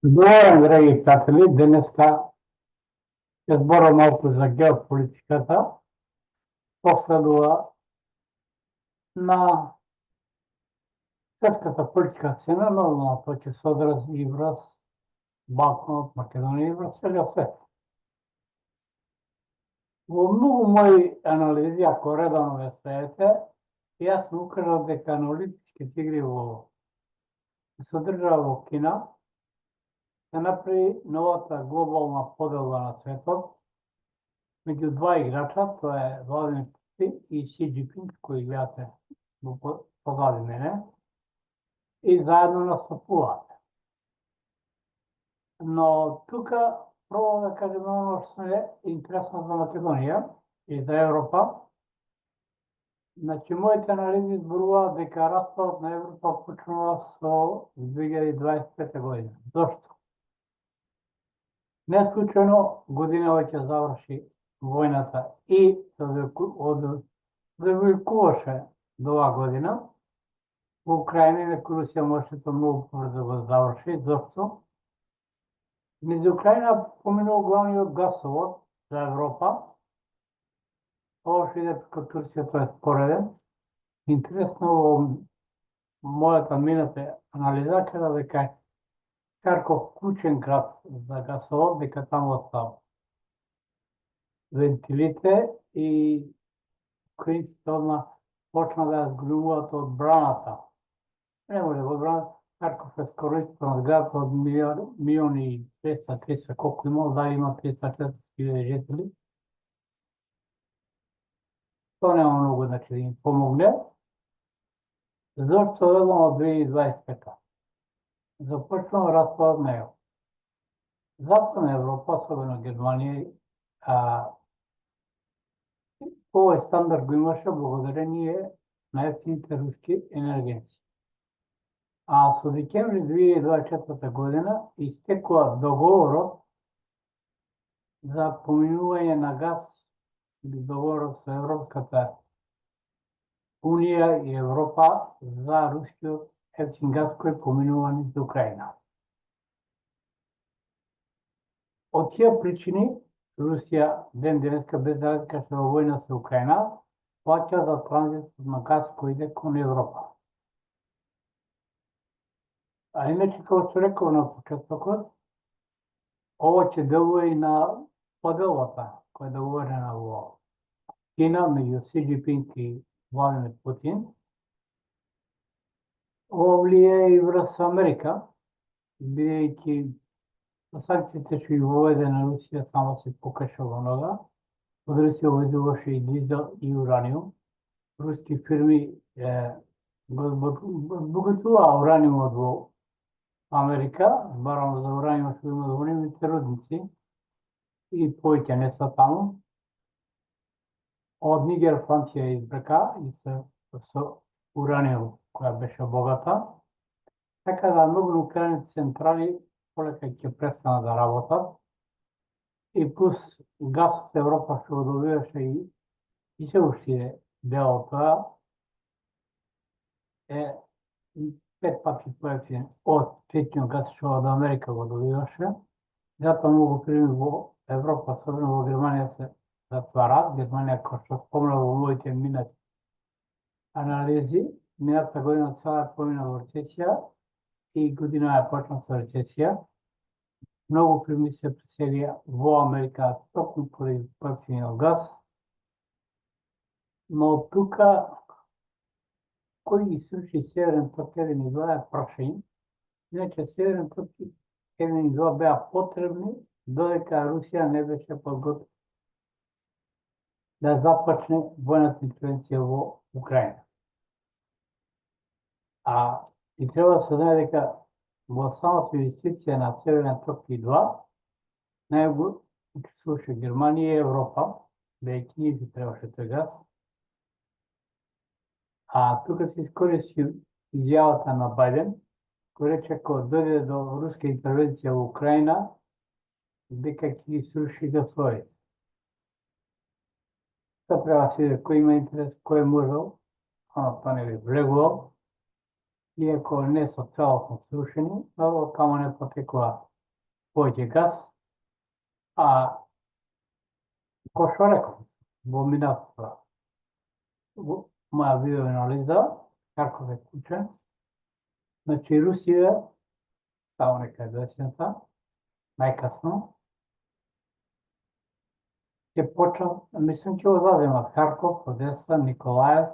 Добре, драги приятели, днеска ще сбора малко за геополитиката, последва на светската политика сцена, но това, че се отрази и враз Балкан от Македония и враз целия свет. Во многу мои анализи, ако редовно ме следите, јасно укажав дека на Олимписките игри се одржаа во Кина, се направи новата глобална поделба на светот меѓу два играча, тоа е Владимир Путин и Си Џинпинг, кои гледате позади мене, и заедно настапуваат. Но тука пробам да кажем оно што е интересно за Македонија и за Европа. Значи, моите анализи зборуваат дека распадот на Европа почнува со 2025 година. Зошто? Не случајно годинава ќе заврши војната и завршуваше до оваа година. Во Украина и некој Русија можеше тоа многу побрзо да го заврши. Зошто? Меѓу Украина поминува главниот гасовод за Европа. Ова што иде преку Турција, тоа е спореден. Интересно, во мојата мината анализа кажа дека Харков клучен град за гасовод, дека таму остава вентилите и украинците одма почна да ја зголемуваат одбраната. Не може во одбраната. Харков е скоро исправен град од милиони и 200-300, колку има, да има 300-400 хиляди жители. Тоа нема многу да им помогне. Зошто велам од 2025? Започнува распадот на Европа. Западна Европа, особено Германија, овој стандард го имаше благодарение на ефтините руски енергенци. А со декември 2024 година истекува договорот за поминување на газ, договорот со Европската Унија и Европа за рускиот ефтин газ кој поминува низ Украина. Од тие причини Русија ден денеска без разлика што во војна со Украина плаќа за транзит на газ кој иде кон Европа. А иначе, како што реков на почетокот, ова ќе делува и на поделбата која е договорена во Кина меѓу Си Џинпинг и Владимир Путин. Ова влијае и врз Америка, бидејќи санкциите што ги воведе на Русија само се покаша во нога. Од Русија увезуваше и дизел и ураниум. Руски фирми го збогатуваа ураниумот во Америка, барано за ураниумот што има во нивните рудници и повеќе не са таму. Од Нигер Франција избрака и со ураниум која беше богата. Така да многу нуклеарни централи полека ќе престанат да работат. И плюс газ од Европа што го добиваше и се уште е дел од тоа, е 5 пати поевтин од третиот газ што од Америка го добиваше. Затоа многу фирми во Европа, особено во Германија, се затварат. Германија, кој што спомнав во моите минати анализи, мината година цела помина во рецесија и година ја почна со рецесија. Многу фирми се преселија во Америка токму поради поевтиниот газ. Но тука кој ги сруши Северен ток 1 и 2 е прашање. Иначе Северен ток 1 и 2 беа потребни додека Русија не беше подготвена да започне војната интервенција во Украина. И треба да се знае дека во самата инвестиција на Северен ток и 2 најго учествуваше Германија и Европа, бидејќи нив требаше тој газ. Тука се искористи изјавата на Бајден, кој рече кога дојде до руска интервенција во Украина, дека ќе ги сруши гасовите. Тоа треба да се види кој има интерес, кој е можел, тоа не би влегувал, иако не со целосно срушени, но таму не потекува повече газ, а ko što rekao, bo minata, moja bio analiza, kako je kuće, znači Rusija, kao neka desnica, najkasno, je počeo, mislim će uzazimati Harkov, Odesa, Nikolajev,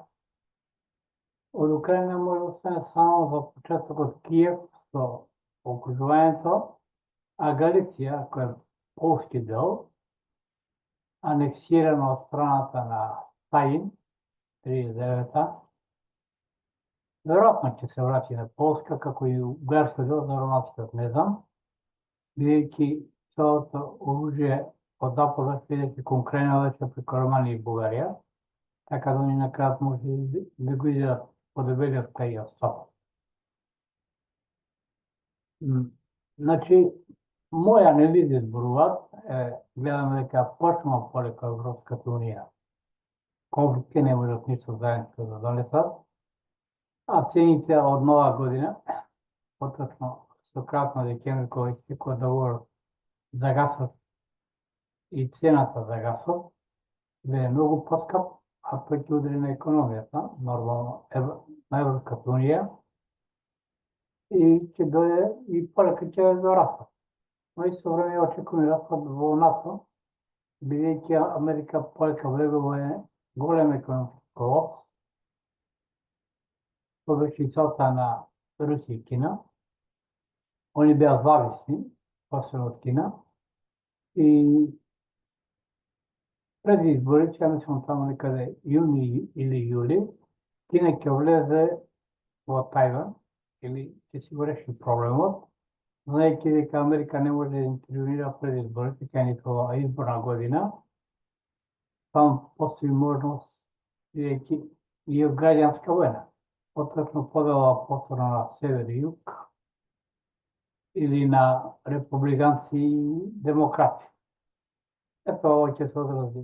od Ukrajine može da stane samo za početak od Kijev, do okružуването, а Галиция, koja je polski deo, aneksirana od страната на Сталин, 1939. Вероятно će se vrati na Polska, kako i Ugarska deo na Romanska, ne znam, бидејќи цялото оружје од Запада ќе иде кон Украина вече преко Романија и Бугарија, така да они на крајот може да го идат подебелиот кај остапот. Значи, моја не види зборуваат, гледаме дека почнува полека Европската Унија. Конфликти не можат ништо заедничко да донесат, а цените од нова година, поточно со кратно декември кога истекува договорот за гасот и цената за гасот, е многу поскап, а тој ќе удри на економијата, нормално на Европската Унија, и ќе дојде и полека ќе до распад. Но исто време очекуваме распад во НАТО, бидејќи Америка полека влезе во голем економски колапс, со веќицата на Русија и Кина. Они беа зависни, посебно од Кина, и пред избори, ќе мислам таму некаде јуни или јули, Кина ќе влезе во Тајван, или ќе си го реши проблемот, знаејќи дека Америка не може да интервенира пред изборите, кај нитова изборна година, таму постои можност, бидејќи и граѓанска војна, поточно подела повторно на север и југ, или на републиканци и демократи. Ето ово ќе се одрази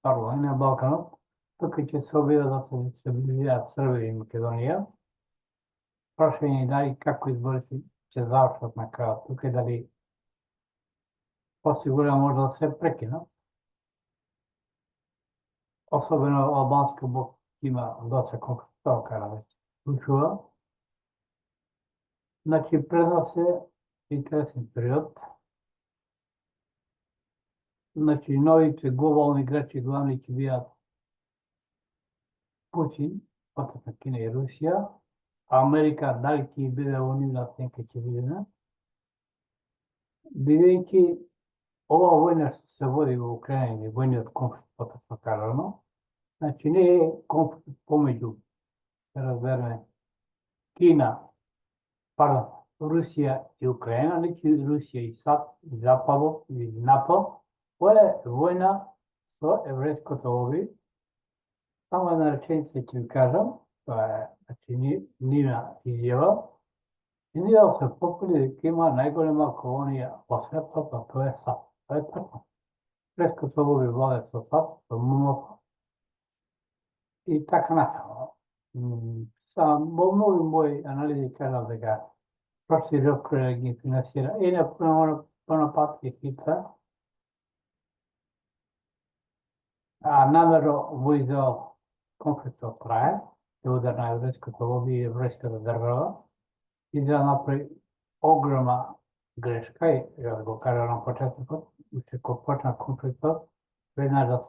прво и на Балканот, тука ќе се обида да се стабилизираат Србија и Македонија. Прашање е дали како изборите ќе завршат на крајот, тука и дали посигурно може да се прекинат. Особено албански блок има доста конфликтова кара веќе случува. Значи пред нас е интересен период. Значи новите глобални играчи главни ќе бидат Путин, потоа Кина и Русија, Америка дали ќе биде во нивна оценка ќе биде, бидејќи ова војна што се води во Украина и војниот конфликт потоа кажано, значи не е конфликт помеѓу, се разбереме, Русија и Украина, нити Русија и САД, и Западот, и НАТО, ова е војна со еврејското лоби. Само една реченица ќе ви кажам, тоа е, значи, нивна изјава. Индија се попули дека има најголема колонија во светот, а тоа е САД. Тоа е така. Еврејското лоби владе со САД, со ММФ, и така насаму. Во многи мои анализи кажам дека Prošli rok ги финансира и на понапад и хитра, а намерно во Израел конфликтот трае, е удар на еврејското лоби и еврејската држава. Израел направи огромна грешка, и ја го кажа на почетокот, уште кога почна конфликтот, веднаш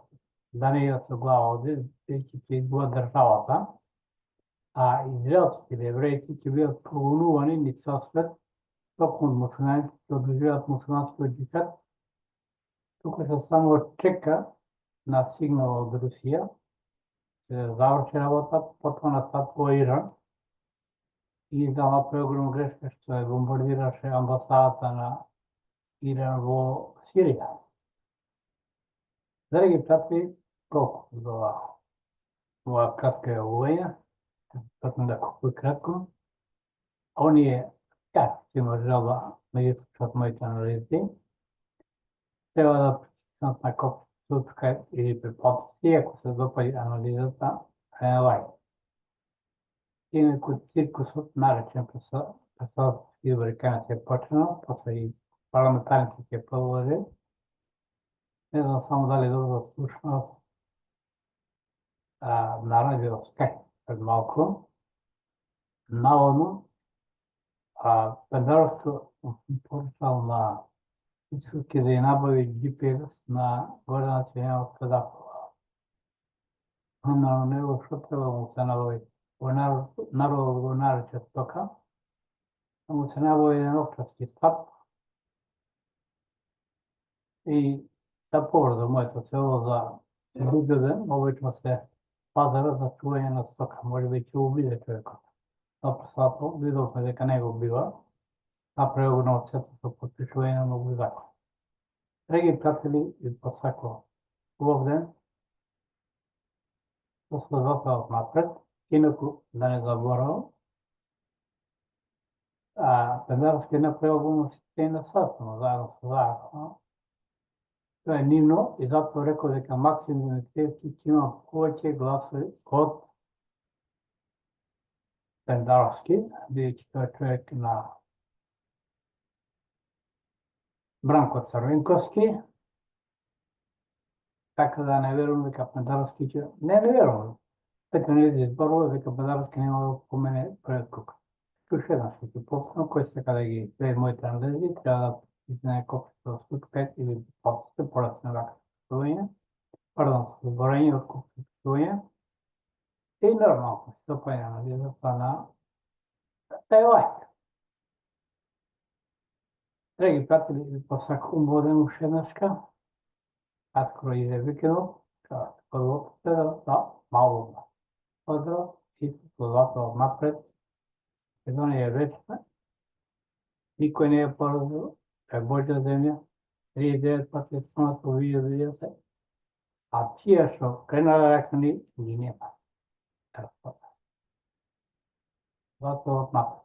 да не ја со глава оди, бидејќи ќе изгуба државата, а израелците или евреите ќе бидат прогонувани низ цел свет, токму мусулманите ќе одржуваат мусулманскиот џихад. Тука се само чека на сигнал од Русија, се заврши работа, потоа настапува во Иран, и Израел направи огромна грешка што ја бомбардираше амбасадата на Иран во Сирија. Драги прати, толку за ова кратка војна. Точно да колку кратко. Оние, ја ќе има жалба меѓутоа од моите анализи. Треба да притиснат на копче сутка или преподписи, ако се допаѓа анализата, лајк. Инаку циркусот наречен представителски избори кај нас е почнал, после и парламентарните проводи. Не знам само дали dobro слушнал на радио Sky пред малко. Наводно Пендаровско поръчал на Исуки да я набави GPS на Гордана Симеонова Кадапова. На него, защото му се набави. Народ го наричат тока. Му се набави един овчарски стап и да повърза моето село за други ден. Обичам се пазара за чуване на стока. Може би че убиде човека. Написато, видохме дека не го бива. Направил го на отсетото подпишуване на много закон. Драги приятели и посако, хубав ден, последовател напред, инако да не заборавам, Пендаровски направил гумностите и на састано, заедно с закона. Тоа е нивно и затоа рекол дека Максим Димитриевски ќе има повеќе гласови од Пендаровски, бидејќи тој е човек на Бранко Црвенковски, така да не верувам дека Пендаровски ќе... Не верувам. Петро не изборува дека Пендаровски нема да помене пред кука. Туш еднаш ќе попнам, кој сека да ги след моите анализи, треба да изне копито стук 5 или попите, порасне вака струјање, пардон, зборење од копито струјање, и нормално, стопање анализата на Сајлајк. Драги приятели, посакувам воден уште еднашка, скоро иде викендот, подготвите да малко поздрав и последовател напред. Македонија е вечна, никој не е поразил, е Божја земја, 39 пати е спомнато видео, а тие што кренале ракни ги нема. Затоа напред.